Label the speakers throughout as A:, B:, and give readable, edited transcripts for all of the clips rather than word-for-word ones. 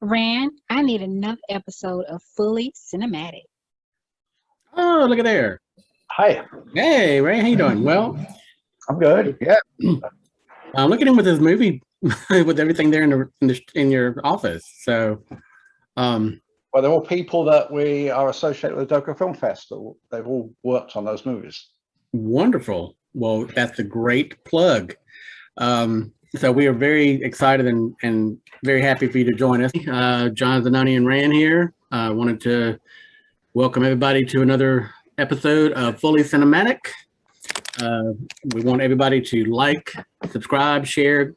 A: Rand, I need another episode of Fully Cinematic.
B: Oh, look at there.
C: Hi,
B: Hey, Ray, how you doing? Well,
C: I'm good. Yeah.
B: I'm looking in with this movie with everything there in your office. So,
C: Well, they're all people that we are associated with the Doko Film Fest. They've all worked on those movies.
B: wonderful. Well, that's a great plug. So we are very excited and very happy for you to join us. Jonathan, Nani, and Rand here. Wanted to welcome everybody to another episode of Fully Cinematic. We want everybody to like, subscribe, share,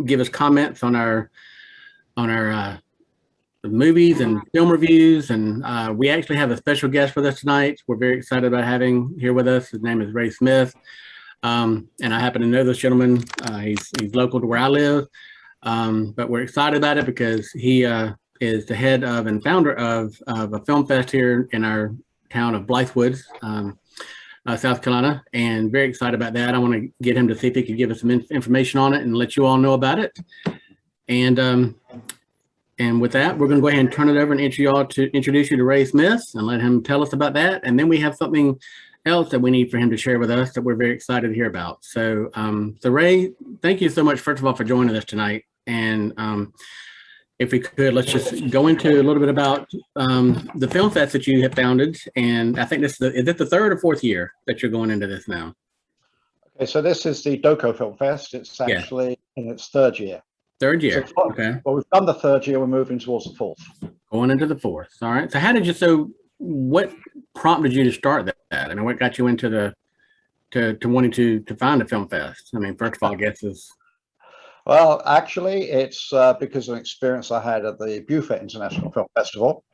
B: give us comments on our movies and film reviews. And we actually have a special guest with us tonight. We're very excited about having here with us. His name is Ray Smith. And I happen to know this gentleman. He's local to where I live. But we're excited about it because he is the head of and founder of a film fest here in our town of Blythewoods, South Carolina, and very excited about that. I want to get him to see if he could give us some information on it and let you all know about it. And with that, we're going to go ahead and turn it over and introduce you to Ray Smith and let him tell us about that. And then we have something else that we need for him to share with us that we're very excited to hear about. So, Ray, thank you so much, first of all, for joining us tonight. And if we could, let's just go into a little bit about the film fest that you have founded. And I think is it the third or fourth year that you're going into this now?
C: Okay, so this is the Doko Film Fest. It's actually in its third year.
B: Third year.
C: So,
B: Okay.
C: Well, we've done the third year. We're moving towards the fourth.
B: Going into the fourth. All right. So what prompted you to start that? I mean, what got you into to wanting to find a film fest? I mean, first of all, I guess is.
C: Well, actually, it's because of an experience I had at the Beaufort International Film Festival.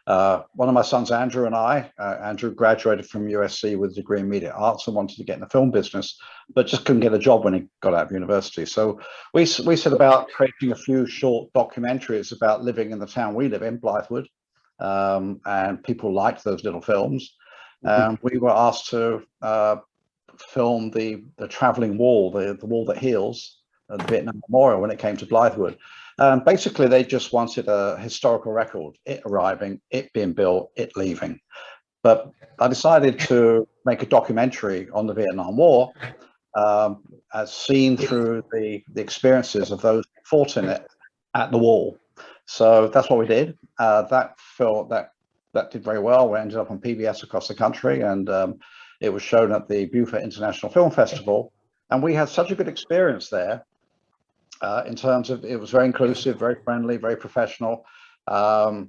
C: One of my sons, Andrew, and I, Andrew graduated from USC with a degree in media arts and wanted to get in the film business, but just couldn't get a job when he got out of university. So we set about creating a few short documentaries about living in the town we live in, Blythewood, and people liked those little films. We were asked to film the traveling wall, the wall that heals, the Vietnam Memorial when it came to Blythewood. Basically, they just wanted a historical record, it arriving, it being built, it leaving. But I decided to make a documentary on the Vietnam War, as seen through the experiences of those who fought in it at the wall. So that's what we did. That did very well. We ended up on PBS across the country, and it was shown at the Beaufort International Film Festival. And we had such a good experience there. In terms of it was very inclusive, very friendly, very professional. And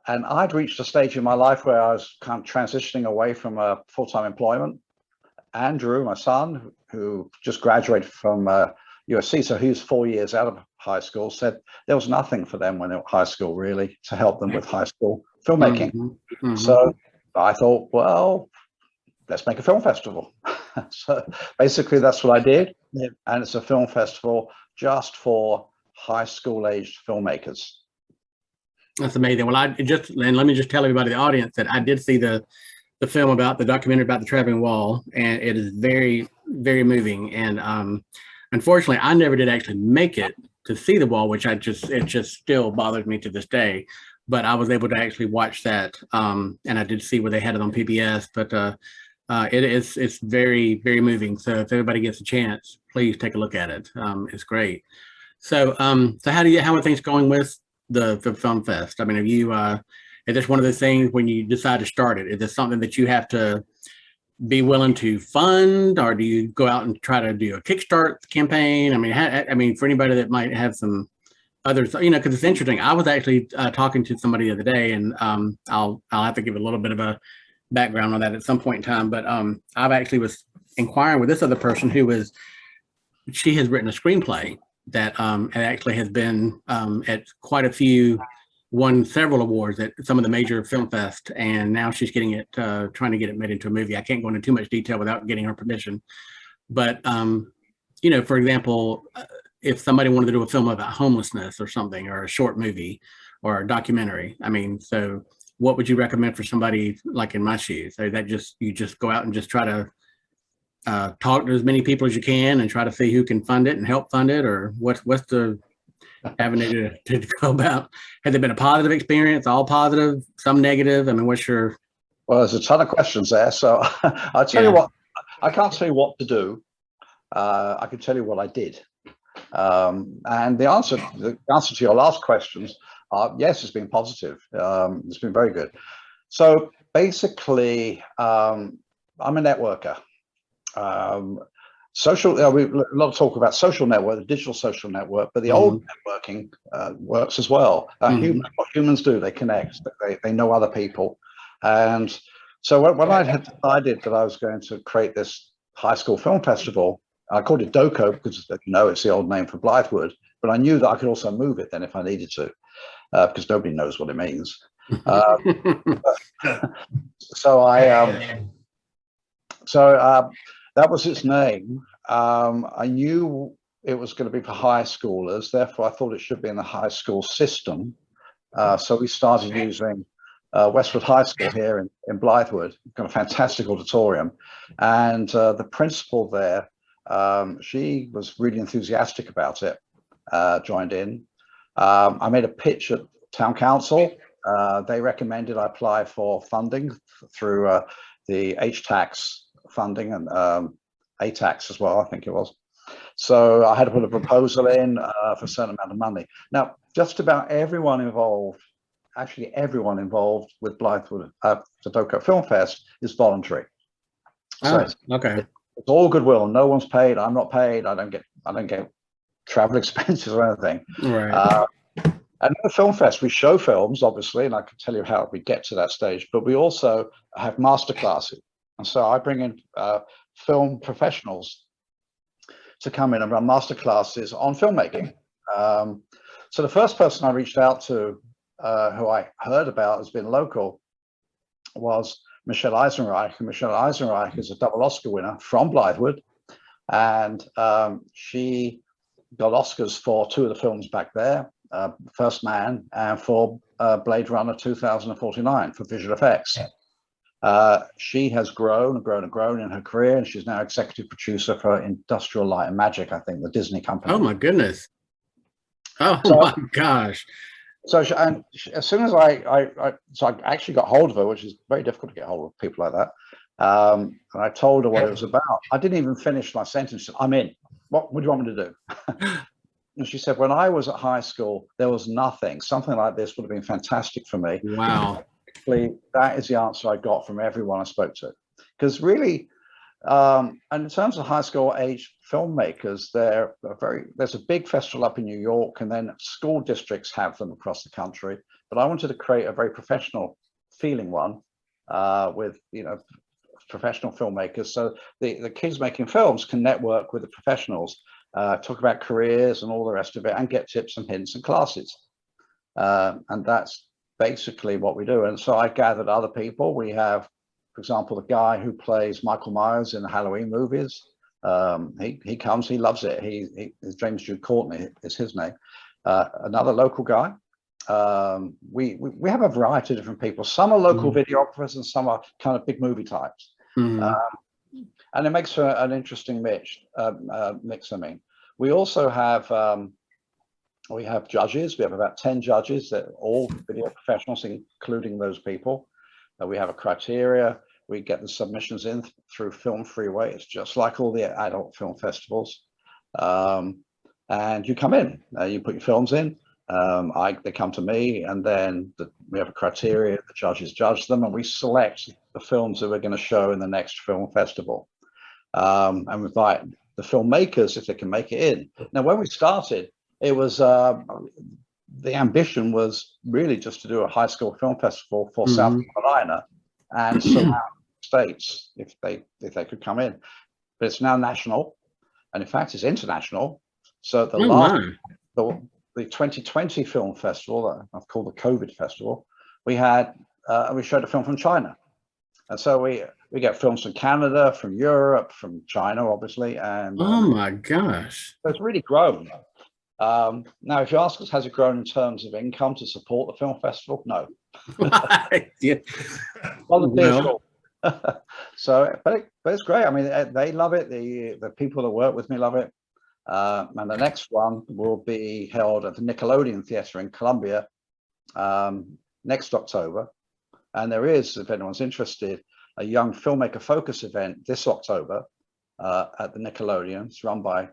C: I'd reached a stage in my life where I was kind of transitioning away from full-time employment. Andrew, my son, who just graduated from USC, so he was 4 years out of high school, said there was nothing for them when they were high school, really, to help them with high school filmmaking. Mm-hmm. So I thought, well, let's make a film festival. So basically that's what I did. And it's a film festival just for high school aged filmmakers.
B: That's amazing. Well, let me just tell everybody, the audience, that I did see the film about the documentary about the traveling wall, and it is very, very moving. And unfortunately, I never did actually make it to see the wall, which it just still bothers me to this day. But I was able to actually watch that, and I did see where they had it on PBS. But it's very, very moving. So if everybody gets a chance, please take a look at it. It's great. So how are things going with the film fest? I mean, is this one of those things when you decide to start it? Is this something that you have to be willing to fund, or do you go out and try to do a Kickstart campaign? I mean, for anybody that might have some others, because it's interesting. I was actually talking to somebody the other day, and I'll have to give a little bit of a background on that at some point in time, but I've actually was inquiring with this other person she has written a screenplay that actually has been at quite a few, won several awards at some of the major film fest, and now she's getting it, trying to get it made into a movie. I can't go into too much detail without getting her permission, but for example, if somebody wanted to do a film about homelessness or something, or a short movie or a documentary, so what would you recommend for somebody like in my shoes? So you just go out and just try to talk to as many people as you can and try to see who can fund it and help fund it, or what's the avenue to go about? Has it been a positive experience, all positive, some negative? I mean, what's your...
C: Well, there's a ton of questions there. So I'll tell you what, I can't tell you what to do. I can tell you what I did. And the answer to your last questions are, yes, it's been positive. It's been very good. So basically, I'm a networker. Social, we a lot of talk about social network, the digital social network, but the old networking works as well. What humans do, they connect, they know other people. And so when I had decided that I was going to create this high school film festival, I called it Doko because, you know, it's the old name for Blythewood, but I knew that I could also move it then if I needed to, because nobody knows what it means. So that was its name. I knew it was going to be for high schoolers, therefore I thought it should be in the high school system. So we started using Westwood High School here in Blythewood. We've got a fantastic auditorium, and the principal there, she was really enthusiastic about it, joined in. I made a pitch at town council. They recommended I apply for funding through the HTAX funding and ATAX as well, I think it was. So I had to put a proposal in for a certain amount of money. Now, just about everyone involved, actually everyone involved with Blythewood, the Doko Film Fest, is voluntary. So
B: okay.
C: It's all goodwill. No one's paid. I'm not paid. I don't get travel expenses or anything.
B: Right.
C: And at the film fest, we show films, obviously, and I can tell you how we get to that stage. But we also have master classes, and so I bring in film professionals to come in and run master classes on filmmaking. So the first person I reached out to, who I heard about has been local, was Michelle Eisenreich. And Michelle Eisenreich is a double Oscar winner from Blythewood, and she got Oscars for 2 of the films back there, First Man and for Blade Runner 2049 for visual effects. She has grown and grown and grown in her career, and she's now executive producer for Industrial Light and Magic, I think, the Disney company.
B: Oh my goodness. Oh my gosh.
C: So as soon as I actually got hold of her, which is very difficult to get hold of people like that, and I told her what it was about. I didn't even finish my sentence. I'm in. What do you want me to do? And she said, when I was at high school, there was nothing. Something like this would have been fantastic for me.
B: Wow.
C: That is the answer I got from everyone I spoke to. Because really, and in terms of high school age filmmakers, there's a big festival up in New York, and then school districts have them across the country. But I wanted to create a very professional feeling one with, you know, professional filmmakers. So the kids making films can network with the professionals, talk about careers and all the rest of it, and get tips and hints and classes. And that's basically what we do. And so I gathered other people. We have, for example, the guy who plays Michael Myers in the Halloween movies. He comes, he loves it. James Jude Courtney is his name. Another local guy. We have a variety of different people. Some are local videographers and some are kind of big movie types. And it makes for an interesting mix. I mean, we also have judges. We have about 10 judges that are all video professionals, including those people. We have a criteria. We get the submissions in through Film Freeway. It's just like all the adult film festivals. And you come in, you put your films in. They come to me, and then we have a criteria. The judges judge them, and we select the films that we're going to show in the next film festival. And we invite the filmmakers if they can make it in. Now, when we started, it was the ambition was really just to do a high school film festival for South Carolina and surrounding states if they could come in. But it's now national, and in fact, it's international. So the 2020 film festival that I've called the COVID festival, we showed a film from China, and so we get films from Canada, from Europe, from China, obviously, and
B: oh my gosh,
C: so it's really grown. Now, if you ask us, has it grown in terms of income to support the film festival? No.
B: Yeah.
C: Well, so, but it's great. I mean, they love it. The people that work with me love it. And the next one will be held at the Nickelodeon Theatre in Columbia next October. And there is, if anyone's interested, a young filmmaker focus event this October at the Nickelodeon. It's run by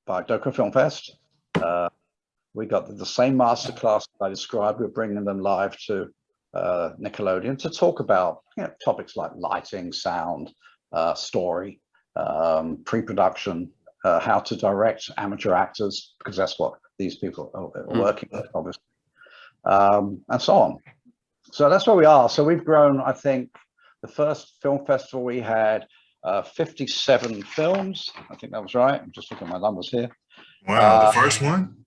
C: Doko Film Fest. We got the same masterclass I described. We're bringing them live to Nickelodeon to talk about topics like lighting, sound, story, pre-production, how to direct amateur actors, because that's what these people are working with, obviously, and so on. So that's where we are. So we've grown. I think the first film festival we had 57 films. I think that was right. I'm just looking at my numbers here.
D: Wow, the first one?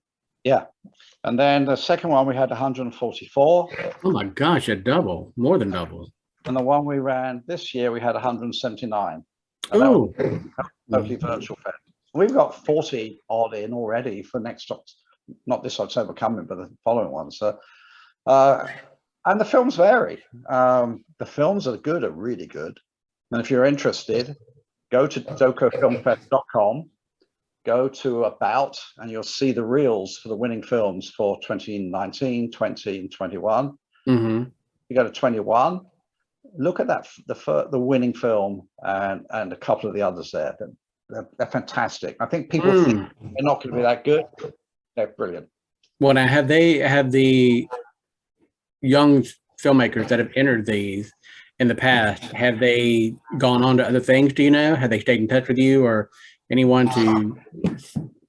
C: Yeah. And then the second one, we had 144.
B: Oh my gosh, a double, more than double.
C: And the one we ran this year, we had 179.
B: Oh,
C: Totally virtual fest. We've got 40 odd in already for next, not this October coming, but the following one. So, and the films vary. The films that are good are really good. And if you're interested, go to dokofilmfest.com. Go to About, and you'll see the reels for the winning films for 2019, 20, and 21.
B: mm-hmm.
C: You go to 21, look at that, the winning film and a couple of the others there. They're fantastic. I think people think they're not going to be that good. They're brilliant.
B: Well, now have the young filmmakers that have entered these in the past, have they gone on to other things? Do you know? Have they stayed in touch with you or anyone to?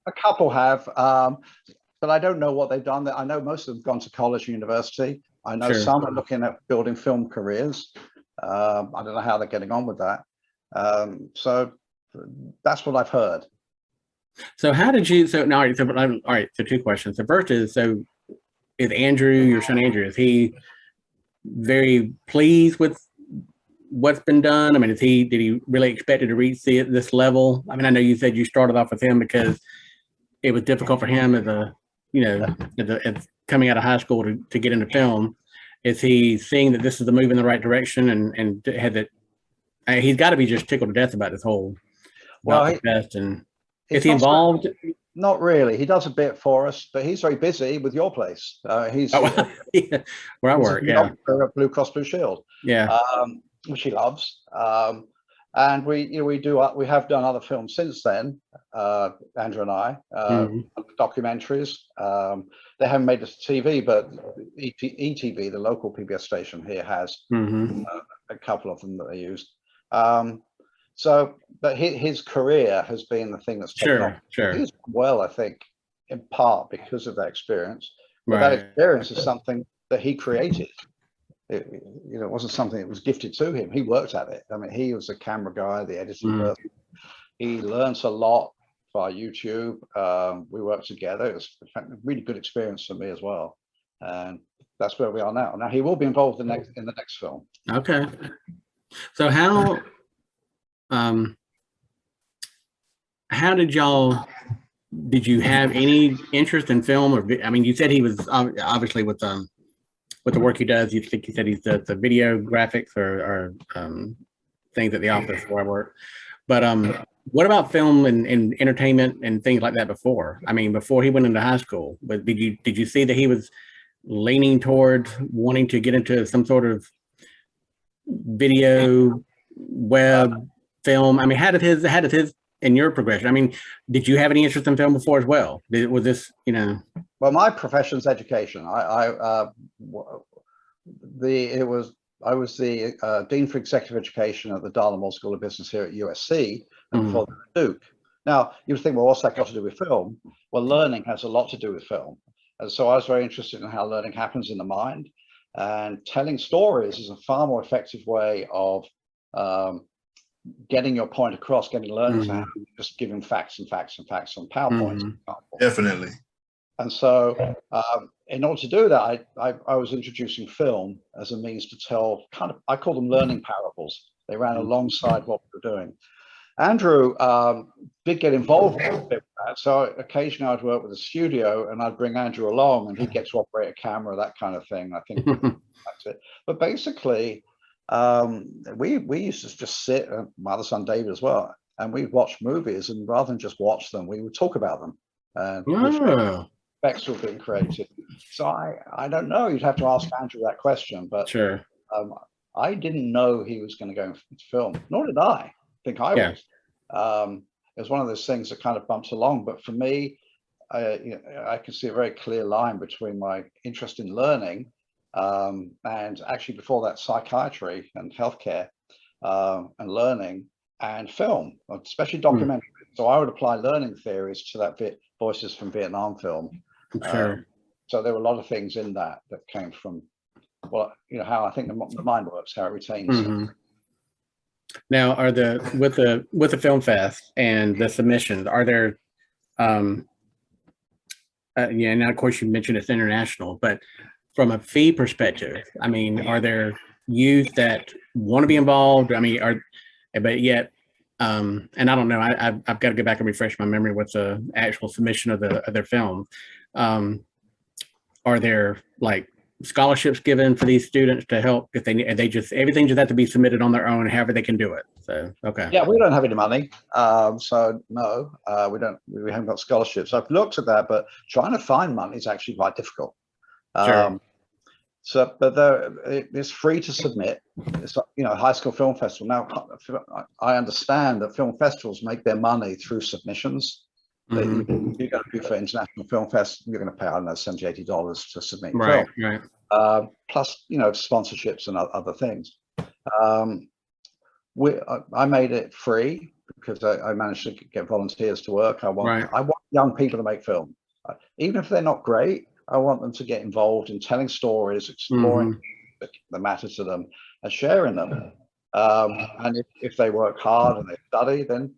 C: A couple have, but I don't know what they've done. I know most of them have gone to college and university. I know some are looking at building film careers. I don't know how they're getting on with that. So that's what I've heard.
B: So how did you? So now, all right. So two questions. The first is, so is Andrew, your son Andrew, is he very pleased with what's been done? I mean, did he really expect it to reach this level? I mean, I know you said you started off with him because it was difficult for him as coming out of high school to get into film. Is he seeing that this is the move in the right direction and had that? He's got to be just tickled to death about this whole fest. And is he involved?
C: Not really. He does a bit for us, but he's very busy with your place. He's
B: yeah, where I work. Yeah,
C: at Blue Cross Blue Shield.
B: Yeah.
C: Which he loves, and we have done other films since then. Andrew and I, documentaries. They haven't made it to TV, but ETV, the local PBS station here, has a couple of them that they used. But his career has been the thing that's taken off.
B: Sure.
C: He's well, I think, in part because of that experience. But that experience is something that he created. It wasn't something that was gifted to him. He worked at it. I mean, he was the camera guy, the editing person. He learns a lot via YouTube. We worked together. It was a really good experience for me as well. And that's where we are now. Now he will be involved in the next film.
B: Okay. So how did you have any interest in film? Or I mean, you said he was obviously with the work he does. You said he's the video graphics or things at the office where I work. But what about film and entertainment and things like that before? I mean, before he went into high school, but did you see that he was leaning towards wanting to get into some sort of video, web, film? I mean, how did his in your progression? I mean, did you have any interest in film before as well? Was this,
C: Well, my profession's education. I was the Dean for Executive Education at the Dartmouth School of Business here at USC, and before that at Duke. Now, you would think, well, what's that got to do with film? Well, learning has a lot to do with film. And so I was very interested in how learning happens in the mind. And telling stories is a far more effective way of getting your point across, getting learners out, just giving facts and facts and facts on PowerPoint.
D: Definitely.
C: And so in order to do that, I was introducing film as a means to tell I call them learning parables. They ran alongside what we were doing. Andrew did get involved with that. So occasionally I'd work with a studio and I'd bring Andrew along and he'd get to operate a camera, that kind of thing. I think that's it. But basically, we used to just sit, my other son David as well, and we'd watch movies, and rather than just watch them, we would talk about them. And effects were being created. So I don't know. You'd have to ask Andrew that question, but
B: Sure.
C: I didn't know he was going to go into film, nor did I think I was. It was one of those things that kind of bumps along. But for me, I can see a very clear line between my interest in learning and actually before that, psychiatry and healthcare and learning and film, especially documentary. So I would apply learning theories to that Voices from Vietnam film.
B: Sure.
C: So there were a lot of things in that came from, well, how I think the mind works, how it retains.
B: Now, are with the film fest and the submissions, are there yeah, and of course you mentioned it's international, but from a fee perspective, I mean, are there youth that want to be involved? I mean, but yet, and I don't know, I've got to go back and refresh my memory with the actual submission of their film. Are there like scholarships given for these students to help if they just everything just have to be submitted on their own, however they can do it? So okay.
C: Yeah, we don't have any money, so no, we haven't got scholarships. I've looked at that, but trying to find money is actually quite difficult.
B: Sure.
C: But it's free to submit. It's high school film festival. Now I understand that film festivals make their money through submissions. You're going to do for International Film Fest, you're going to pay, I don't know, $70, $80 to submit your film.
B: Right.
C: Plus, sponsorships and other things. I made it free because I managed to get volunteers to work. I want young people to make film. Even if they're not great, I want them to get involved in telling stories, exploring that matter to them and sharing them. And if they work hard and they study, then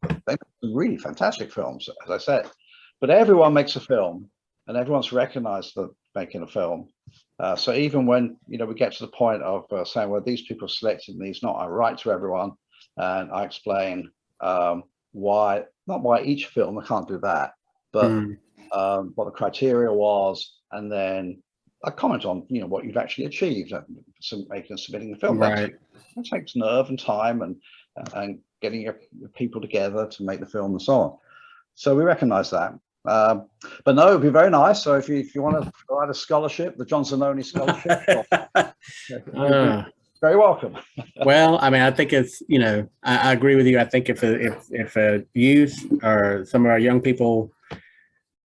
C: they make really fantastic films, as I said. But everyone makes a film, and everyone's recognized for making a film. So even when we get to the point of saying, well, these people selected and these not are right to everyone, and I explain not why each film, I can't do that, but what the criteria was, and then I comment on what you've actually achieved submitting the film.
B: Right.
C: That takes nerve and time and getting your people together to make the film and so on. So we recognize that. But no, it'd be very nice. So if you want to provide a scholarship, the John Zanoni scholarship, very welcome.
B: Well, I mean, I think it's I agree with you. I think if a youth or some of our young people,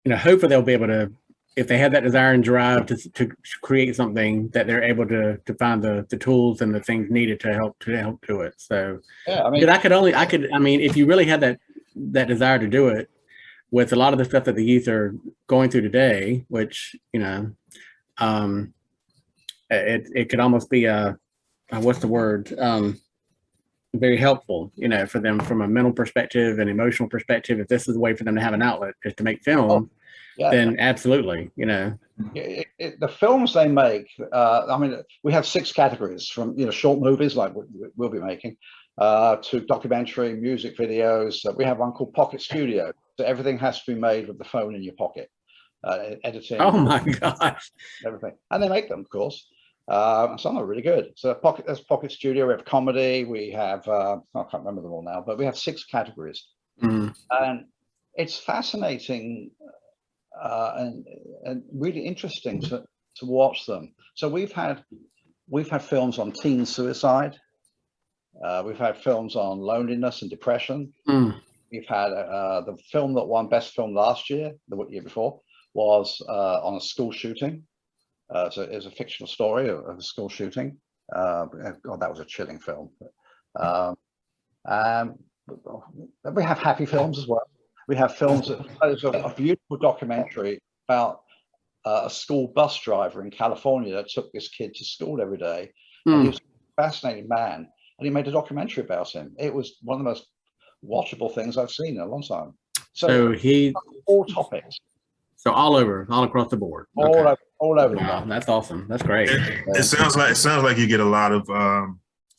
B: hopefully they'll be able to, if they have that desire and drive to create something, that they're able to find the tools and the things needed to help do it. So
C: yeah, I
B: mean, if you really had that desire to do it, with a lot of the stuff that the youth are going through today, which it could almost be what's the word, very helpful, for them from a mental perspective and emotional perspective. If this is a way for them to have an outlet is to make film, then absolutely,
C: the films they make. I mean, we have 6 categories from short movies like we'll be making to documentary, music videos. We have one called Pocket Studio. So everything has to be made with the phone in your pocket, editing.
B: Oh my gosh!
C: Everything, and they make them, of course. Some are really good. So there's Pocket Studio. We have comedy. We have I can't remember them all now, but we have 6 categories, and it's fascinating and really interesting to watch them. So we've had films on teen suicide. We've had films on loneliness and depression. We've had the film that won Best Film last year, the year before, was on a school shooting. So it was a fictional story of a school shooting. God, that was a chilling film. We have happy films as well. We have films there's a beautiful documentary about a school bus driver in California that took this kid to school every day. And he was a fascinating man, and he made a documentary about him. It was one of the most watchable things I've seen in a long time. So all topics.
B: So all across the board.
C: All over.
B: Wow, that's awesome. That's great.
D: It sounds like you get a lot of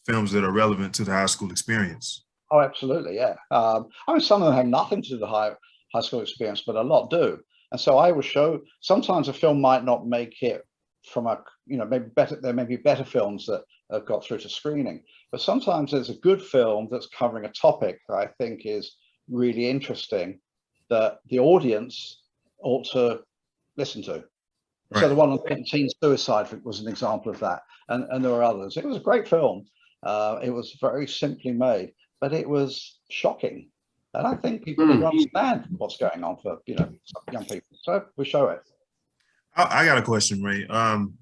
D: films that are relevant to the high school experience.
C: Oh, absolutely, yeah. I mean, some of them have nothing to do with the high school experience, but a lot do. And so I will show. Sometimes a film might not make it from a, maybe better, there may be better films that have got through to screening, but sometimes there's a good film that's covering a topic that I think is really interesting that the audience ought to listen to. Right. So the one on teen suicide was an example of that, and there were others. It was a great film. It was very simply made, but it was shocking, and I think people need to understand what's going on for young people. So we show it.
D: I got a question, Ray.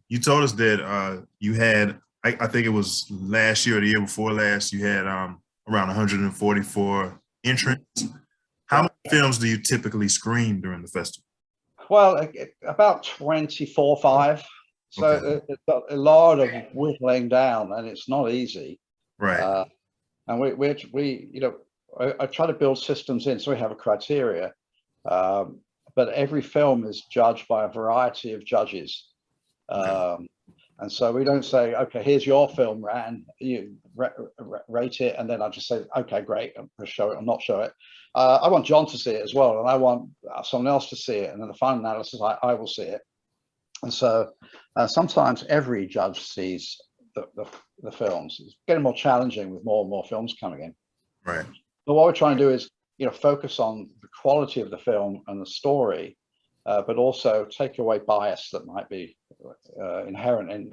D: You told us that you had, I think it was last year or the year before last, you had around 144 entrants. How many films do you typically screen during the festival?
C: Well, about 24, 5. So
D: Okay.
C: it's got a lot of whittling down, and it's not easy.
D: Right.
C: And I try to build systems in, so we have a criteria. But every film is judged by a variety of judges. Okay. And so we don't say, okay, here's your film, Ran, you rate it. And then I just say, okay, great, I'm going to show it or not show it. I want John to see it as well. And I want someone else to see it. And then the final analysis, I will see it. And so sometimes every judge sees the films. It's getting more challenging with more and more films coming in.
D: Right.
C: But what we're trying to do is, focus on the quality of the film and the story, but also take away bias that might be inherent in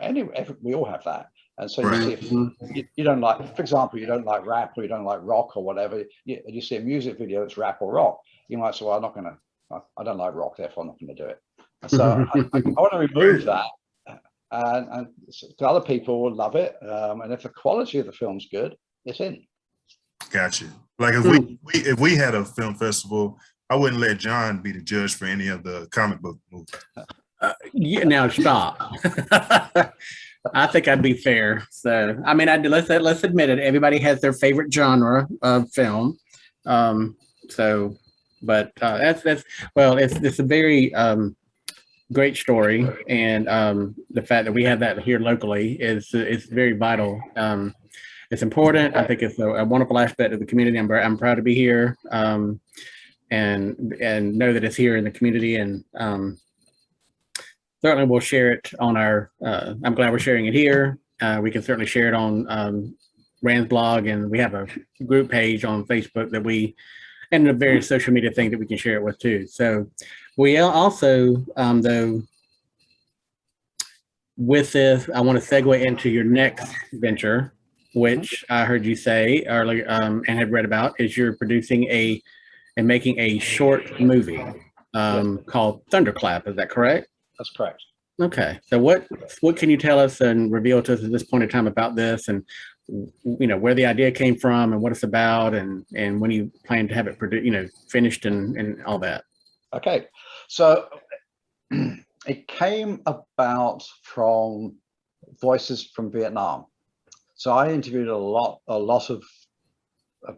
C: we all have that. And so you see, if you don't like, for example, you don't like rap or you don't like rock or whatever, you see a music video that's rap or rock, you might say, well, I don't like rock, therefore I'm not going to do it. And so I want to remove that, and the other people will love it. And if the quality of the film's good, it's in.
D: Gotcha. Like if we had a film festival, I wouldn't let John be the judge for any of the comic book movies.
B: Now stop. I think I'd be fair. So I mean, let's admit it. Everybody has their favorite genre of film. But it's a very great story, and the fact that we have that here locally is very vital. It's important. I think it's a wonderful aspect of the community. I'm proud to be here, and know that it's here in the community, and certainly we'll share it on our. I'm glad we're sharing it here. We can certainly share it on Rand's blog, and we have a group page on Facebook that and the various social media things that we can share it with too. So we also, though, with this, I want to segue into your next venture, which I heard you say earlier and had read about, is you're producing and making a short movie called Thunderclap. Is that correct?
C: That's correct.
B: Okay. So what can you tell us and reveal to us at this point in time about this, and where the idea came from and what it's about, and when you plan to have it produced, finished and all that?
C: Okay. So it came about from Voices from Vietnam. So I interviewed a lot of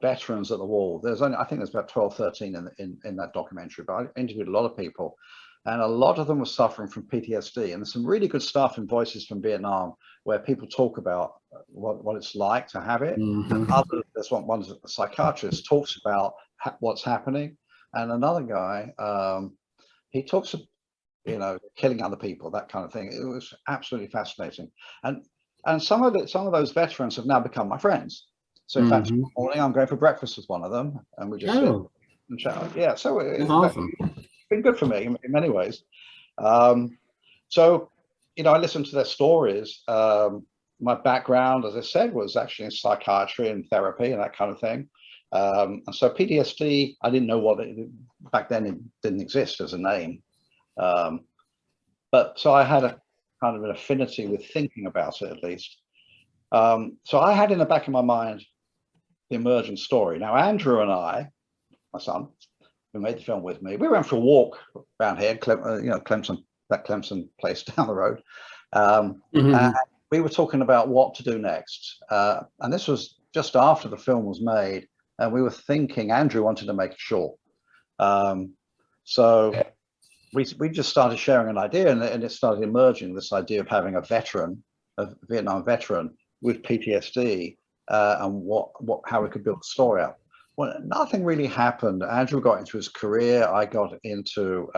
C: veterans at the wall. I think there's about 12, 13 in that documentary, but I interviewed a lot of people, and a lot of them were suffering from PTSD. And there's some really good stuff in Voices from Vietnam where people talk about what it's like to have it. Mm-hmm. There's one a psychiatrist talks about what's happening, and another guy he talks of killing other people, that kind of thing. It was absolutely fascinating, and some of those veterans have now become my friends. So in fact, tomorrow morning I'm going for breakfast with one of them, and we just sit and chat. Yeah, so it's awesome. Been good for me in many ways. So I listened to their stories. My background, as I said, was actually in psychiatry and therapy and that kind of thing. And so PTSD, I didn't know back then it didn't exist as a name. But so I had a kind of an affinity with thinking about it, at least. So I had in the back of my mind the emergent story. Now, Andrew and I, my son, who made the film with me, we went for a walk around here, Clemson place down the road. And we were talking about what to do next. And this was just after the film was made. And we were thinking, Andrew wanted to make it short. So we just started sharing an idea, and it started emerging, this idea of having a Vietnam veteran with PTSD, and how we could build the story out. Well, nothing really happened. Andrew got into his career. I got into,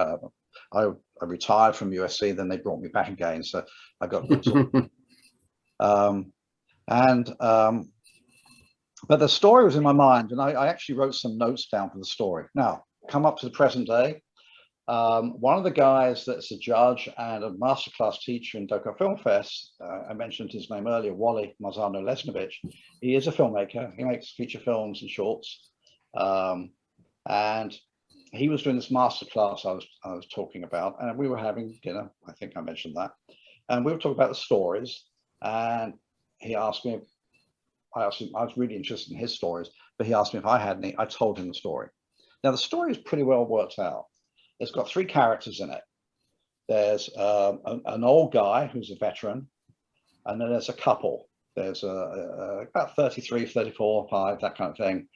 C: I I retired from USC, then they brought me back again. So I got good but the story was in my mind, and I actually wrote some notes down for the story. Now, come up to the present day. One of the guys that's a judge and a masterclass teacher in Doko Film Fest, I mentioned his name earlier, Wally Marzano-Lesnovich. He is a filmmaker. He makes feature films and shorts. And he was doing this masterclass I was talking about, and we were having dinner. I think I mentioned that. And we were talking about the stories. And he asked me, I was really interested in his stories, but he asked me if I had any. I told him the story. Now, the story is pretty well worked out. It's got 3 characters in it. There's an old guy who's a veteran, and then there's a couple. There's about 33, 34, 5, that kind of thing.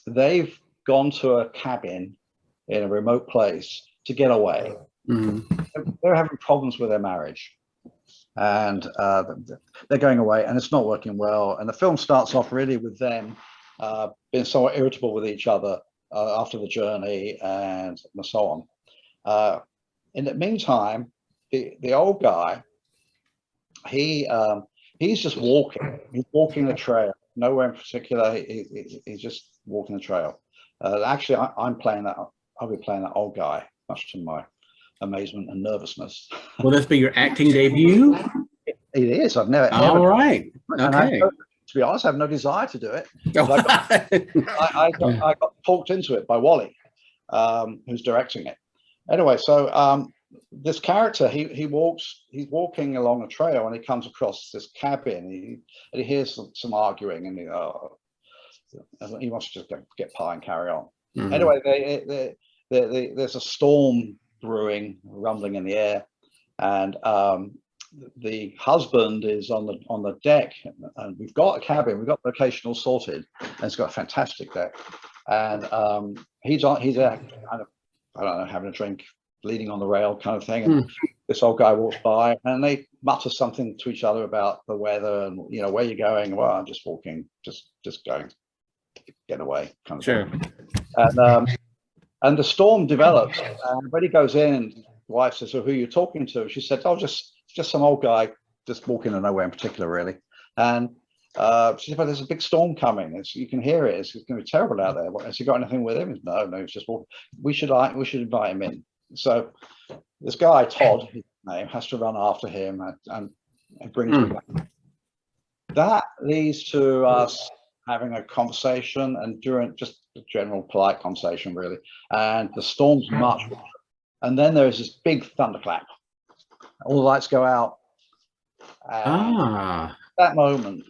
C: They've gone to a cabin in a remote place to get away. They're having problems with their marriage, and they're going away, and it's not working well. And the film starts off really with them being somewhat irritable with each other after the journey and so on. In the meantime, the old guy, he's just walking. He's walking the trail, nowhere in particular. He's just walking the trail. Actually, I'm playing that. I'll be playing that old guy, much to my amazement and nervousness.
B: Will this be your acting debut?
C: It is. I've never.
B: All right. Okay.
C: To be honest, I have no desire to do it. I got talked into it by Wally, who's directing it. Anyway, so this character, he's walking along a trail, and he comes across this cabin. He hears some arguing, and he wants to just get pie and carry on. Anyway, there's a storm brewing, rumbling in the air, and the husband is on the deck, and we've got a cabin, we've got the location all sorted, and it's got a fantastic deck. And he's kind of, I don't know, having a drink, leaning on the rail kind of thing. And this old guy walks by, and they mutter something to each other about the weather and, you know, where you're going. Well, I'm just walking, just going, get away kind of thing. And the storm develops, and when he goes in, the wife says, "So who are you talking to?" She said, "Oh, just some old guy just walking to nowhere in particular, really." And she said, "But there's a big storm coming. You can hear it. It's going to be terrible out there. Has he got anything with him?" No, he's just walking. We should invite him in. So this guy, Todd, his name, has to run after him and bring him back. That leads to us having a conversation, and during just a general polite conversation, really. And the storm's much worse. And then there is this big thunderclap. All the lights go out. And that moment,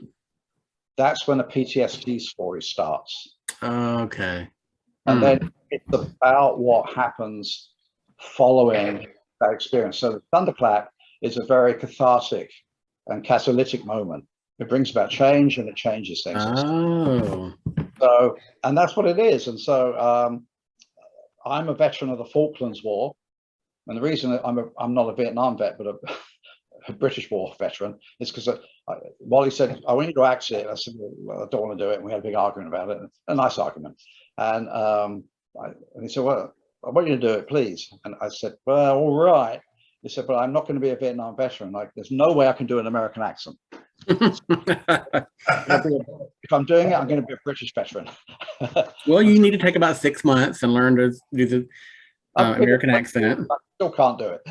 C: that's when the PTSD story starts.
B: Okay.
C: And then it's about what happens following that experience. So the thunderclap is a very cathartic and catalytic moment. It brings about change, and it changes things. So, and that's what it is. And so I'm a veteran of the Falklands War. And the reason that I'm not a Vietnam vet, but a British War veteran, is because Wally said, "I want you to act it." I said, "Well, I don't want to do it." And we had a big argument about it, a nice argument. And he said, "Well, I want you to do it, please." And I said, "Well, all right." He said, "But I'm not going to be a Vietnam veteran. Like, there's no way I can do an American accent. If I'm doing it, I'm going to be a British veteran."
B: Well, you need to take about 6 months and learn to do the American accent.
C: I still can't do it.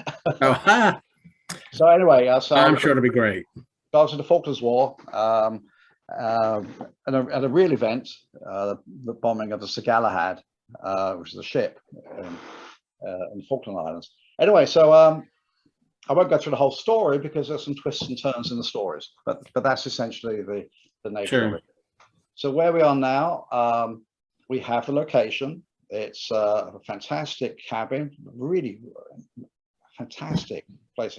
C: So anyway, so
B: I'm sure it'll be great.
C: I was in the Falklands War, at a real event, the bombing of the Sir Galahad, which is a ship in the Falkland Islands. Anyway, so I won't go through the whole story because there's some twists and turns in the stories, but that's essentially the nature of it. So where we are now, we have the location. It's a fantastic cabin, really fantastic place,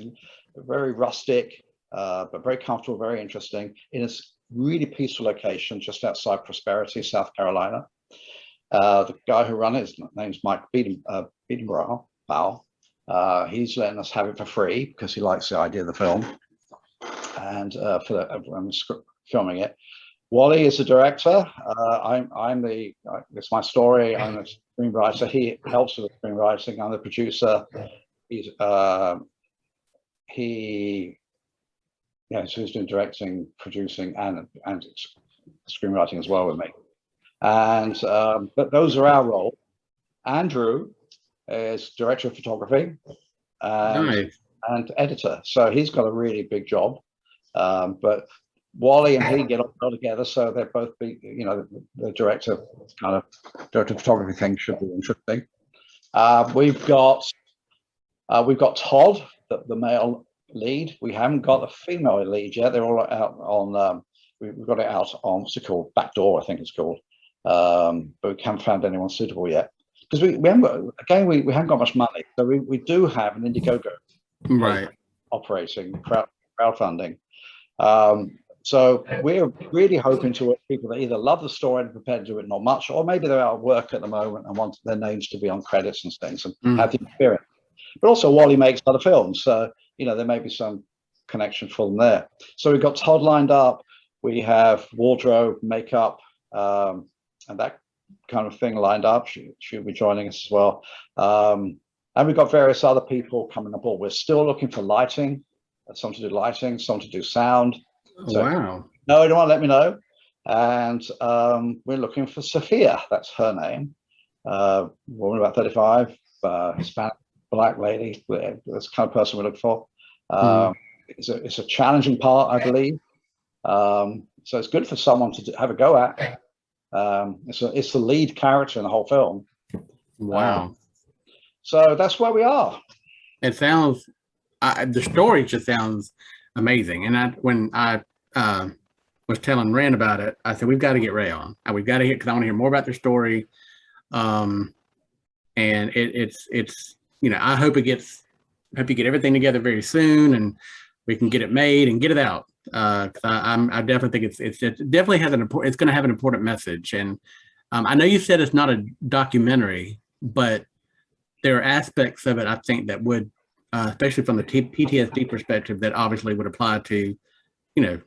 C: very rustic, but very comfortable, very interesting, in a really peaceful location just outside Prosperity, South Carolina. The guy who runs it, his name's Mike Biedenbrow. He's letting us have it for free because he likes the idea of the film, and I'm filming it. Wally is the director. It's my story. I'm the screenwriter. He helps with the screenwriting. I'm the producer. So he's doing directing, producing, and screenwriting as well with me. And but those are our roles. Andrew is director of photography and editor, so he's got a really big job. But Wally and he get all together, so they're both the director of photography thing should be interesting. We've got Todd, the male lead. We haven't got the female lead yet. They're all out on. We've got it out on what's it called? Backdoor, I think it's called. But we haven't found anyone suitable yet because we haven't got, we haven't got much money. So we do have an Indiegogo operating crowdfunding. So we're really hoping to work with people that either love the story and are prepared to do it not much, or maybe they're out of work at the moment and want their names to be on credits and things and have the experience. But also Wally makes other films, so there may be some connection for them there. So we've got Todd lined up. We have wardrobe, makeup, and that kind of thing lined up. She'll be joining us as well. And we've got various other people coming aboard. We're still looking for lighting, some to do lighting, some to do sound. So,
B: wow.
C: No, anyone let me know. And we're looking for Sophia, that's her name. Woman about 35, Hispanic, black lady. That's the kind of person we look for. It's a challenging part, I believe. So it's good for someone to have a go at. It's the lead character in the whole film.
B: Wow.
C: So that's where we are.
B: It sounds, the story just sounds amazing. And when I was telling Rand about it, I said, we've got to get Ray on. We've got to because I want to hear more about their story. And it's I hope you get everything together very soon and we can get it made and get it out. Because I definitely think it definitely has it's going to have an important message. And I know you said it's not a documentary, but there are aspects of it I think that would, especially from the PTSD perspective, that obviously would apply to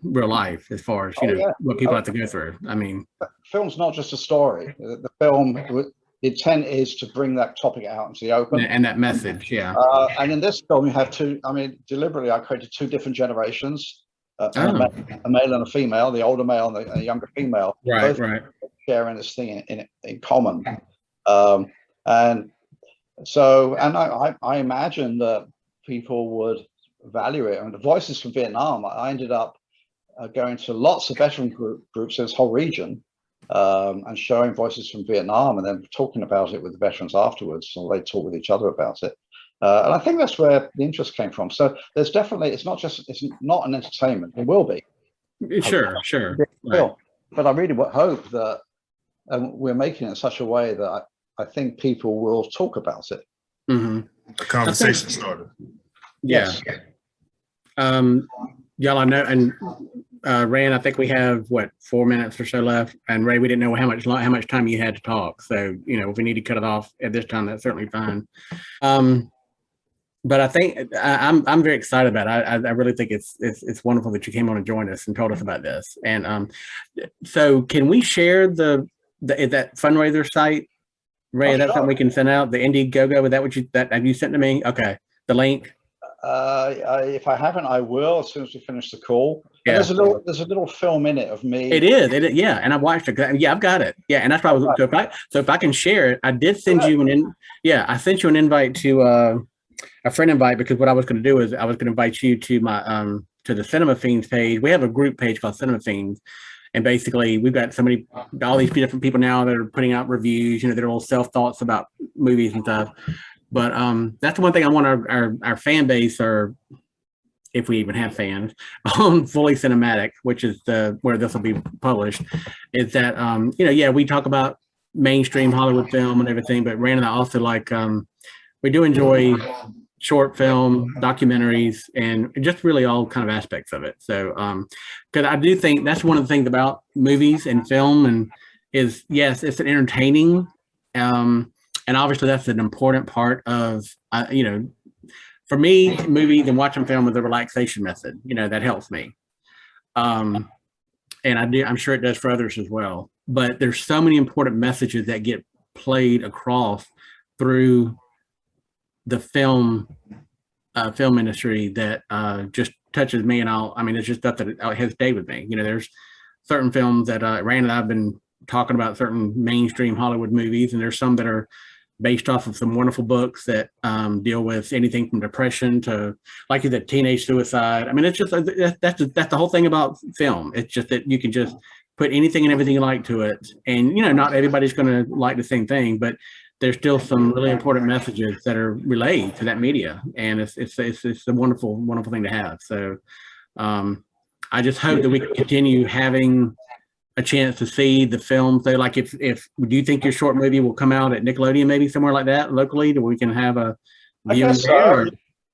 B: real life as far as what people have to go through. I mean,
C: film's not just a story. The film, the intent is to bring that topic out into the open
B: and that message.
C: And in this film, you have deliberately I created two different generations, a male and a female, the older male and the younger female,
B: both
C: sharing this thing in common. And I imagine that people would value it. And the voices from Vietnam, I ended up going to lots of veteran groups in this whole region and showing voices from Vietnam and then talking about it with the veterans afterwards. So they talk with each other about it. And I think that's where the interest came from. So there's definitely, it's not an entertainment. It will be.
B: Sure.
C: Right. But I really hope that we're making it in such a way that I think people will talk about it.
B: Mm-hmm.
D: A conversation started.
B: Yeah. Y'all, I know, and Rand, I think we have 4 minutes or so left. And Ray, we didn't know how much time you had to talk. So if we need to cut it off at this time, that's certainly fine. But I think I'm very excited about it. I really think it's wonderful that you came on and joined us and told us about this. And so, can we share that fundraiser site, Ray? That's something we can send out. The Indiegogo. Is that have you sent to me? Okay, the link.
C: If I haven't, I will as soon as we finish the call. Yeah. There's a little film in it of me.
B: It is, yeah. And I watched it. Yeah, I've got it. Yeah, and that's why I was. So if I can share it, I did send you I sent you an invite to a friend invite, because what I was going to do is I was going to invite you to my to the Cinema Fiends page. We have a group page called Cinema Fiends, and basically we've got all these different people now that are putting out reviews. Their little self thoughts about movies and stuff. But that's the one thing I want our fan base, or if we even have fans, Fully Cinematic, which is where this will be published, is that we talk about mainstream Hollywood film and everything, but Rand and I also we do enjoy short film, documentaries, and just really all kind of aspects of it. So because I do think that's one of the things about movies and film, and is, yes, it's an entertaining, and obviously that's an important part of, for me, movies and watching film is a relaxation method, that helps me. And I'm sure it does for others as well. But there's so many important messages that get played across through the film industry that just touches me, and I mean, it's just stuff that has stayed with me. You know, there's certain films that Rand and I've been talking about, certain mainstream Hollywood movies, and there's some that are based off of some wonderful books that deal with anything from depression to, like you said, teenage suicide. I mean, it's just that's the whole thing about film. It's just that you can just put anything and everything you like to it, and you know, not everybody's going to like the same thing, but there's still some really important messages that are relayed to that media, and it's a wonderful thing to have. So I just hope that we can continue having a chance to see the film. So, like, if do you think your short movie will come out at Nickelodeon, maybe somewhere like that locally, that we can have a viewing there?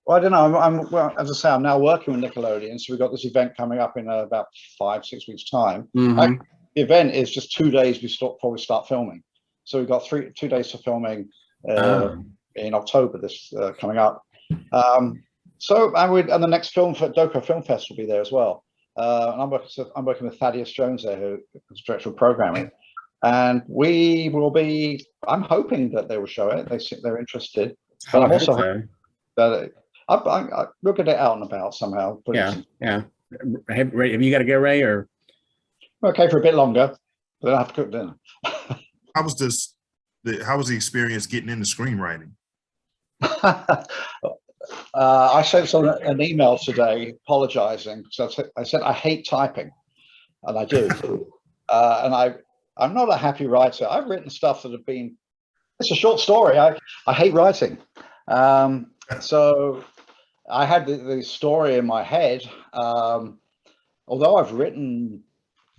C: Well, I don't know. Well, as I say, I'm now working with Nickelodeon, so we've got this event coming up in about 5-6 weeks' time. The event is just 2 days before we start filming. So we've got 2 days for filming in October, this coming up. And the next film for Doko Film Fest will be there as well. And I'm working with Thaddeus Jones there, who is director of programming, and we will be. I'm hoping that they will show it. They're interested, but I'm also hoping that we'll get it out and about somehow.
B: Yeah. Have you got to go, Ray? Or
C: okay for a bit longer, but I have to cook dinner.
D: How was the experience getting into screenwriting?
C: I sent someone an email today apologizing. So I said I hate typing, and I do. And I'm not a happy writer. I've written stuff that have been. It's a short story. I hate writing. So I had the story in my head. Although I've written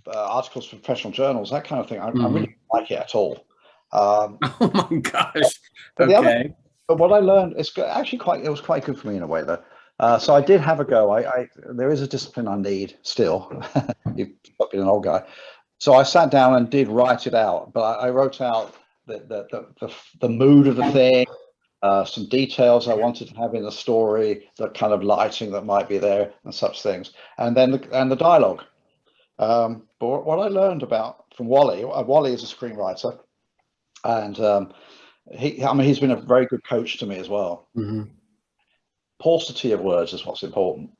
C: articles for professional journals, that kind of thing, I really don't like it at all.
B: Oh my gosh! Okay.
C: But what I learned is actually it was quite good for me in a way, though. So I did have a go. There is a discipline I need still. You've been an old guy. So I sat down and did write it out. But I wrote out the mood of the thing, some details I wanted to have in the story, the kind of lighting that might be there, and such things, and then the dialogue. But what I learned from Wally is a screenwriter, and he's been a very good coach to me as well. Paucity of words is what's important.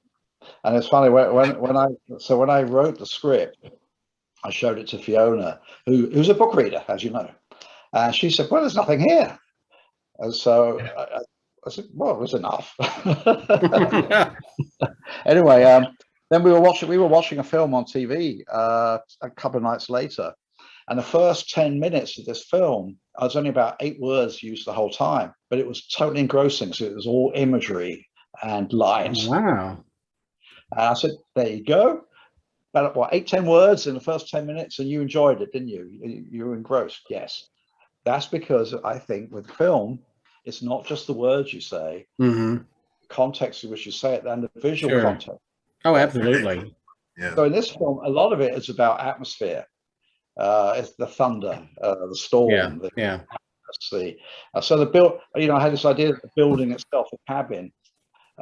C: And it's funny, when I wrote the script, I showed it to Fiona, who's a book reader, as you know, and she said, "Well, there's nothing here." And so I said, "Well, it was enough." Anyway, then we were watching a film on TV a couple of nights later, and the first 10 minutes of this film, I was only about 8 words used the whole time, but it was totally engrossing. So it was all imagery and lines.
B: Wow.
C: And I said, "There you go. About 8-10 words in the first 10 minutes, and you enjoyed it, didn't you? You were engrossed." Yes. That's because I think with film, it's not just the words you say, the context in which you say it, and the visual context.
B: Oh, absolutely.
C: Yeah. So in this film, a lot of it is about atmosphere. It's the thunder, the storm, so the I had this idea that the building itself, the cabin,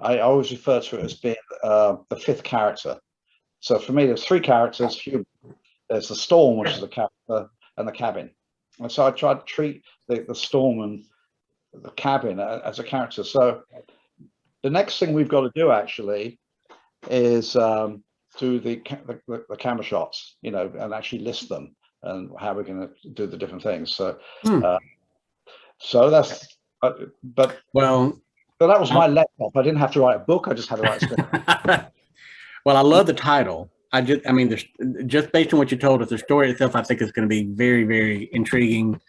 C: I always refer to it as being the fifth character. So for me, there's 3 characters. There's the storm, which is the character, and the cabin. And so I tried to treat the storm and the cabin as a character. So the next thing we've got to do actually is do the camera shots, and actually list them and how we're going to do the different things. So, so that's, but so that was my laptop. I didn't have to write a book. I just had to write a script.
B: Well, I love the title. Just based on what you told us, the story itself, I think is going to be very, very intriguing.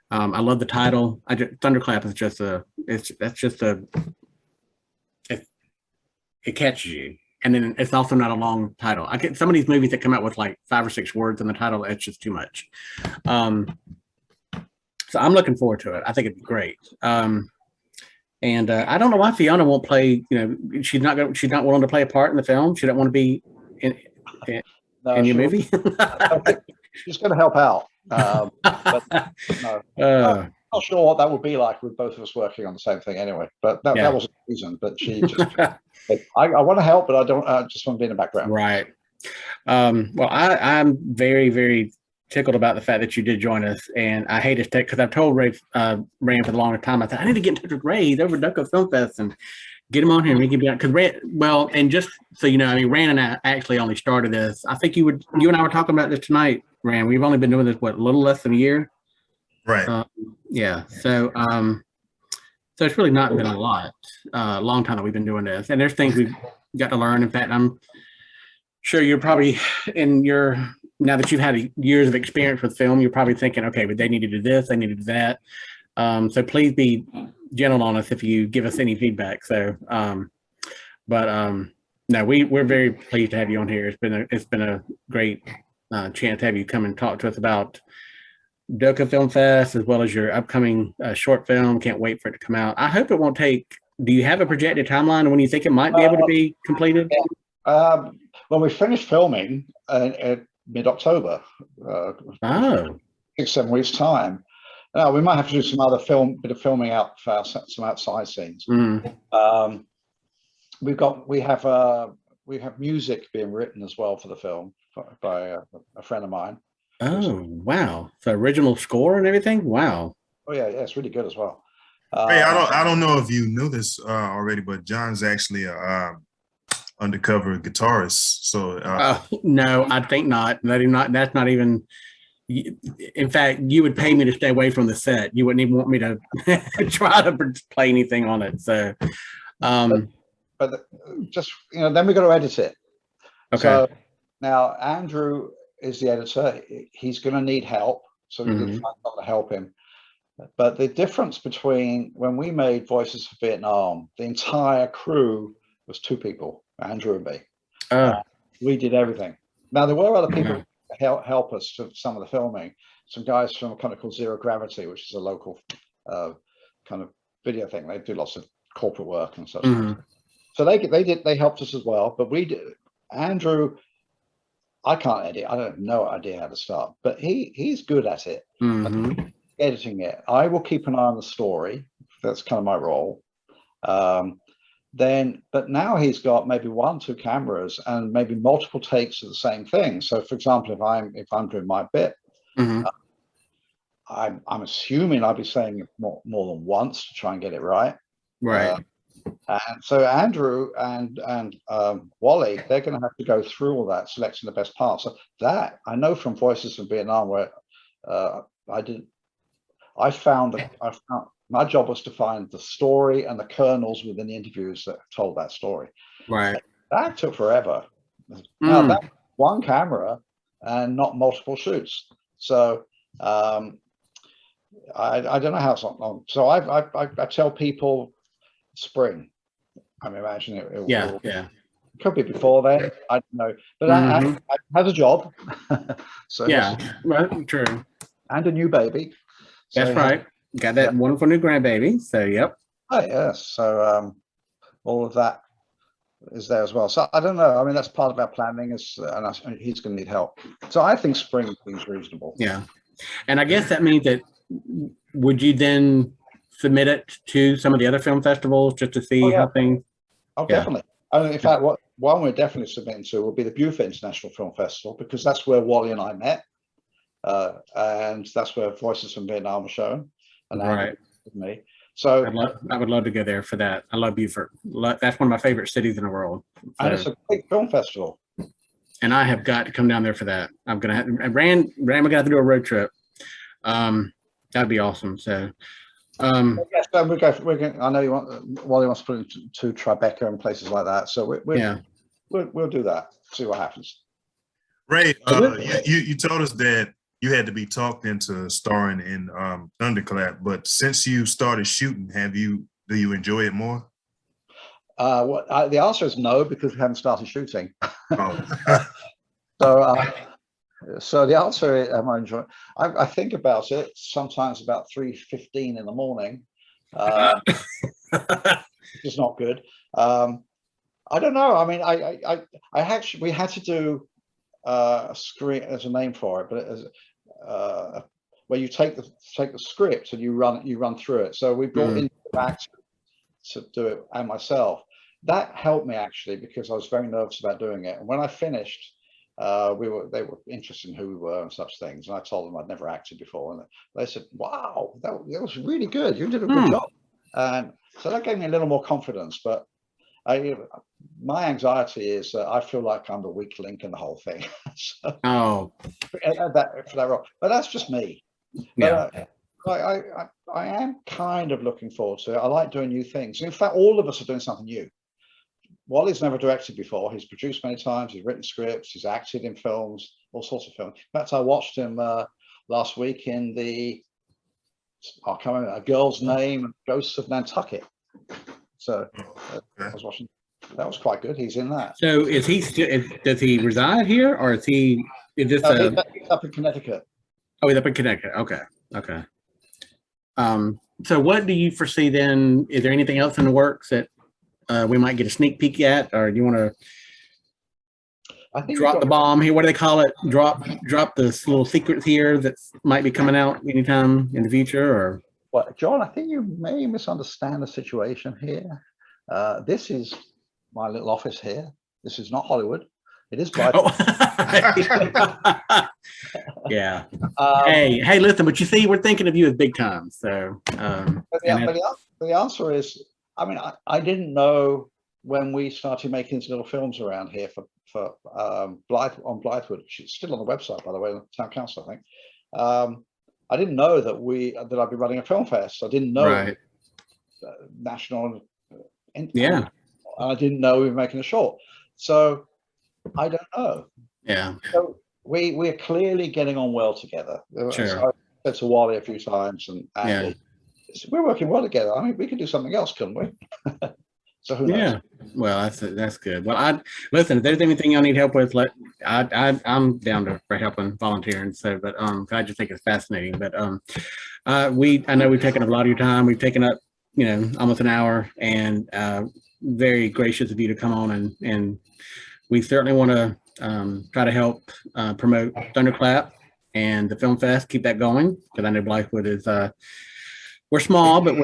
B: I love the title. Thunderclap is it catches you. And then it's also not a long title. I get some of these movies that come out with like 5 or 6 words in the title. It's just too much. So I'm looking forward to it. I think it'd be great. And I don't know why Fiona won't play. She's not willing to play a part in the film. She don't want to be in your movie.
C: She's going to help out. But no. Not sure what that would be like with both of us working on the same thing anyway. But that was the reason. But she just, I want to help, but I don't. I just want to be in the background.
B: Right. Well, I'm very, very tickled about the fact that you did join us, and I hate to take because I've told Ray Rand for the longest time. I thought I need to get in touch with Ray. He's over at Doko Film Fest and get him on here and we can be on because Rand. Well, and just so you know, I mean, Rand and I actually only started this. I think you and I were talking about this tonight, Rand. We've only been doing this a little less than a year,
D: Right.
B: Yeah. So it's really not been a long time that we've been doing this, and there's things we've got to learn. In fact, I'm sure you're probably now that you've had years of experience with film, you're probably thinking, okay, but they need to do this, they need to do that. So please be gentle on us if you give us any feedback. So, no, we're very pleased to have you on here. It's been a great chance to have you come and talk to us about Doko Film Fest as well as your upcoming short film. Can't wait for it to come out. I hope it won't take. Do you have a projected timeline when you think it might be able to be completed?
C: Well, we finished filming at mid-October.
B: Oh,
C: 6-7 weeks time. Now we might have to do some other bit of filming out for some outside scenes. We have music being written as well for the film by a friend of mine.
B: Oh, wow! So original score and everything. Wow.
C: Oh yeah, it's really good as well.
D: Hey, I don't know if you knew this already, but John's actually a undercover guitarist. So
B: no, I think not. That's not even. In fact, you would pay me to stay away from the set. You wouldn't even want me to try to play anything on it. So,
C: but just then we got to edit it.
B: Okay.
C: So now Andrew is the editor. He's going to need help, so we need to find someone to help him. But the difference between when we made Voices for Vietnam, the entire crew was 2 people, Andrew and me. We did everything. Now there were other people who help us for some of the filming. Some guys from a company called Zero Gravity, which is a local kind of video thing. They do lots of corporate work and such. So they helped us as well. But we did. Andrew, I can't edit. I don't have no idea how to start. But he's good at it. Editing it. I will keep an eye on the story. That's kind of my role. But now he's got maybe 1-2 cameras and maybe multiple takes of the same thing. So for example, if I'm doing my bit, I'm assuming I'll be saying it more than once to try and get it right.
B: Right.
C: And so Andrew and Wally, they're going to have to go through all that, selecting the best parts. So that I know from Voices from Vietnam, where I found my job was to find the story and the kernels within the interviews that told that story.
B: Right.
C: That took forever. Now that's 1 camera and not multiple shoots. So I don't know how it's not long. So I tell people spring. I'm imagining it. It could be before then. I don't know. But I has a job. So
B: yeah, right, true.
C: And a new baby.
B: So that's right. Got that wonderful new grandbaby. So yep.
C: Oh yes. So all of that is there as well. So I don't know. I mean, that's part of our planning. He's going to need help. So I think spring seems reasonable.
B: Yeah, and I guess that means that would you then submit it to some of the other film festivals just to see how things?
C: Oh, definitely. I mean, in fact, one we're definitely submitting to will be the Beaufort International Film Festival, because that's where Wally and I met, and that's where Voices from Vietnam were shown. And
B: right.
C: With me. So
B: I would love to go there for that. I love Beaufort. That's one of my favorite cities in the world. So,
C: and it's a big film festival.
B: And I have got to come down there for that. I'm gonna have Rand. We're gonna have to do a road trip. That'd be awesome. So.
C: Yes, we're going. I know you want. Wally wants to put it to Tribeca and places like that. So we'll do that. See what happens.
D: Ray, you told us that you had to be talked into starring in Thunderclap, but since you started shooting, do you enjoy it more?
C: The answer is no, because we haven't started shooting.
D: Oh.
C: So the answer is, am I enjoying? I think about it sometimes about 3:15 in the morning. Which is not good. I don't know. I mean, we had to do a screen. There's a name for it, but it is where you take the script and you run through it. So we brought in the actor to do it and myself. That helped me actually, because I was very nervous about doing it. And when I finished, they were interested in who we were and such things. And I told them I'd never acted before. And they said, wow, that was really good. You did a good job. And so that gave me a little more confidence. But my anxiety is that I feel like I'm the weak link in the whole thing. So, for that role. But that's just me.
B: Yeah.
C: But, I am kind of looking forward to it. I like doing new things. In fact, all of us are doing something new. Wally's never directed before. He's produced many times. He's written scripts. He's acted in films, all sorts of films. In fact, I watched him last week in I can't remember, A Girl's Name, Ghosts of Nantucket. So I was watching. That was quite good. He's in that.
B: So is he still? Does he reside here, or is he? Is this?
C: He's up in Connecticut.
B: Oh, he's up in Connecticut. Okay. Okay. So what do you foresee then? Is there anything else in the works that we might get a sneak peek at, or do you want to drop the bomb here? What do they call it? Drop this little secrets here that might be coming out anytime in the future, or?
C: Well, John, I think you may misunderstand the situation here. This is my little office here. This is not Hollywood. It is Blythe.
B: Yeah. Hey, listen, but you see, we're thinking of you as big time. So,
C: but the answer is, I mean, I didn't know when we started making these little films around here for Blythewood, which is still on the website, by the way, the town council, I think. I didn't know that I'd be running a film fest. I didn't know national.
B: Yeah.
C: I didn't know we were making a short. So I don't know.
B: Yeah.
C: So we're clearly getting on well together.
B: Sure.
C: So I said to Wally a few times and Andy, we're working well together. I mean, we could do something else, couldn't we? So who knows? Yeah.
B: Well, that's good. Well, listen, if there's anything y'all need help with, I'm down for helping, volunteering. So, but I just think it's fascinating. But I know we've taken up a lot of your time. We've taken up, almost an hour, and very gracious of you to come on, and we certainly want to try to help promote Thunderclap and the Film Fest. Keep that going, because I know Blythewood is we're small, but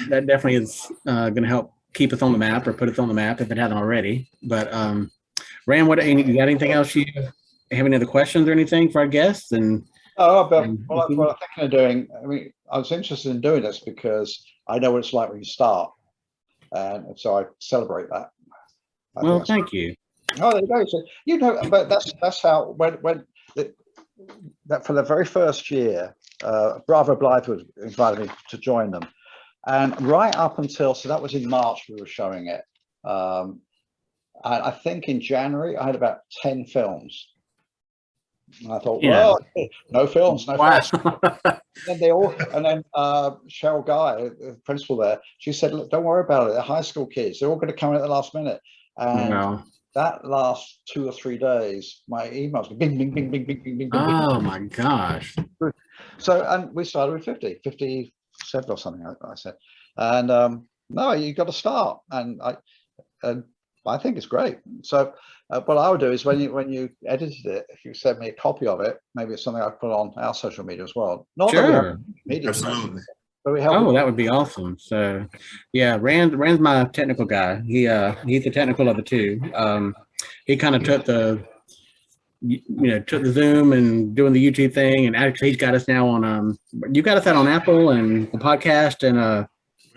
B: that definitely is going to help keep us on the map, or put us on the map if it hasn't already. But Rand, you got anything else? You have any other questions or anything for our guests? And
C: what I'm thinking of doing, I mean, I was interested in doing this because I know what it's like when you start, and so I celebrate that.
B: Well, thank you.
C: Oh, there you go. So, but that's how that for the very first year, Bravo Blythewood invited me to join them, and right up until, so that was in March we were showing it, and I think in January I had about 10 films. And I thought, well, no films, no films. And then Cheryl Guy, the principal there, she said, look, don't worry about it. They're high school kids. They're all going to come in at the last minute. And that last 2 or 3 days, my emails go bing, bing, bing, bing, bing, bing, bing.
B: Oh my gosh.
C: So, and we started with 57 or something, I said. And no, you got to start. And I think it's great. So what I would do is when you edited it, if you send me a copy of it, maybe it's something I put on our social media as well. Not
B: sure.
C: Media,
B: absolutely. But that would be awesome. So yeah, Rand's my technical guy. He's the technical of the two. He kind of took the Zoom and doing the YouTube thing, and actually he's got us now on you got us out on Apple and the podcast, and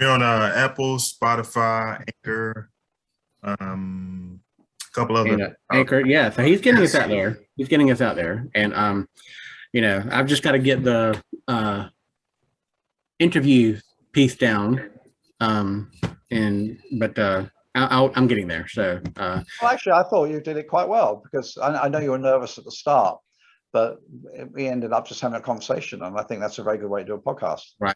D: we're on Apple, Spotify, Anchor. A couple other
B: Anchor, yeah. So he's getting us out there. He's getting us out there, and I've just got to get the interview piece down, I'm getting there. So
C: well, actually, I thought you did it quite well, because I know you were nervous at the start, but we ended up just having a conversation, and I think that's a very good way to do a podcast.
B: Right.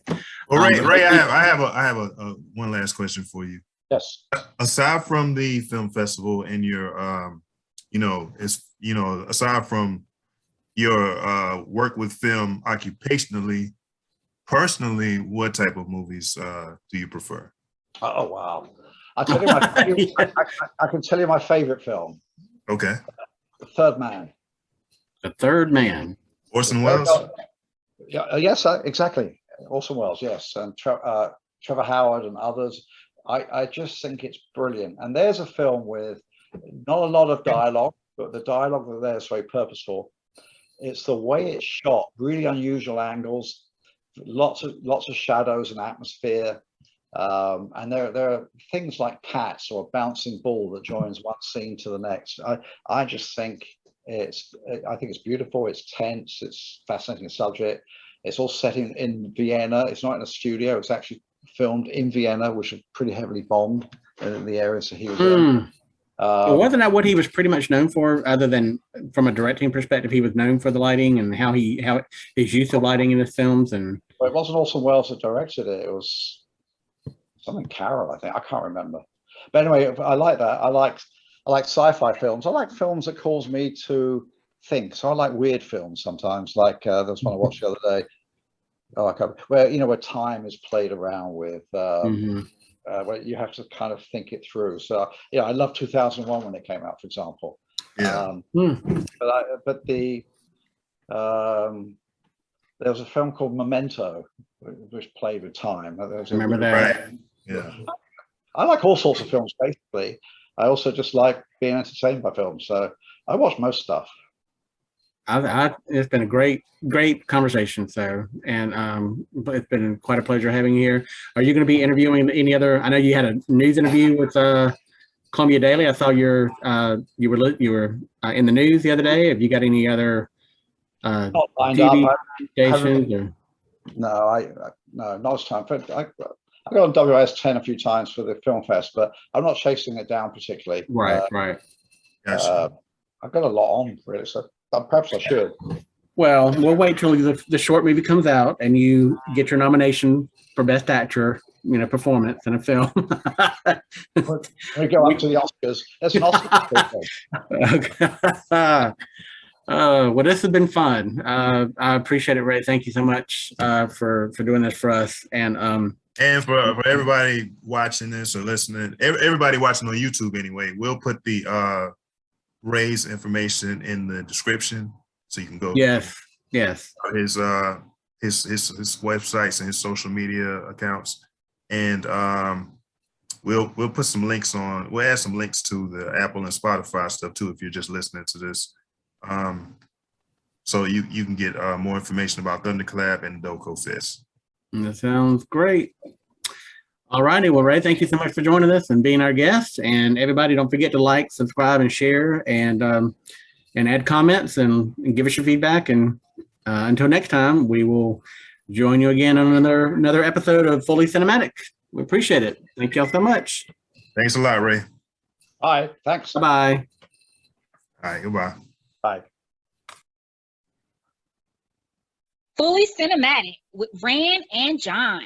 D: Well, Ray, I have a one last question for you.
C: Yes.
D: Aside from the film festival and your, aside from your work with film occupationally, personally, what type of movies do you prefer?
C: Oh wow! I'll tell you I can tell you my favorite film.
D: Okay.
C: The Third Man.
B: The Third Man.
D: Orson Welles.
C: Yes, exactly. Orson Welles. Yes, and Trevor Howard and others. I just think it's brilliant. And there's a film with not a lot of dialogue, but the dialogue there is very purposeful. It's the way it's shot, really unusual angles, lots of shadows and atmosphere. And there are things like cats or a bouncing ball that joins one scene to the next. I just think it's beautiful. It's tense. It's fascinating subject. It's all set in Vienna. It's not in a studio. It's actually filmed in Vienna, which is pretty heavily bombed in the areas that he was in.
B: Well, wasn't that what he was pretty much known for, other than from a directing perspective? He was known for the lighting and how his use of lighting in his films. And
C: well, it wasn't Orson Welles that directed it. It was something Carroll, I think. I can't remember. But anyway, I like that. I like sci-fi films. I like films that cause me to think. So I like weird films sometimes. Like there's one I watched the other day. Where time is played around with. Where you have to kind of think it through. So I love 2001 when it came out, for example.
D: Yeah.
C: But there was a film called Memento, which played with time.
B: Remember that?
D: Right. Yeah.
C: I like all sorts of films. Basically, I also just like being entertained by films. So I watch most stuff.
B: It's been a great conversation. So, and it's been quite a pleasure having you here. Are you going to be interviewing any other? I know you had a news interview with Columbia Daily. I saw you were in the news the other day. Have you got any other
C: Not lined
B: TV
C: up.
B: stations?
C: No, not as time. But I got on WS10 a few times for the film fest, but I'm not chasing it down particularly.
B: Right.
D: Gotcha.
C: I've got a lot on really, so perhaps I should.
B: Well, we'll wait till the short movie comes out and you get your nomination for Best Actor, performance in a film.
C: We go up to the Oscars. That's an Oscar.
B: Well, this has been fun. I appreciate it, Ray. Thank you so much for doing this for us. And
D: for everybody watching this or listening, everybody watching on YouTube anyway, we'll put the Ray's information in the description so you can go.
B: Yes.
D: His websites and his social media accounts, and we'll put some links on. We'll add some links to the Apple and Spotify stuff too if you're just listening to this. So you can get more information about Thunderclap and Doko Fest.
B: That sounds great. All righty. Well, Ray, thank you so much for joining us and being our guest. And everybody, don't forget to like, subscribe, and share, and add comments and give us your feedback. And until next time, we will join you again on another episode of Fully Cinematic. We appreciate it. Thank y'all so much.
D: Thanks a lot, Ray.
C: All right. Thanks.
B: Bye-bye.
D: All right. Goodbye.
C: Bye.
A: Fully Cinematic with Rand and John.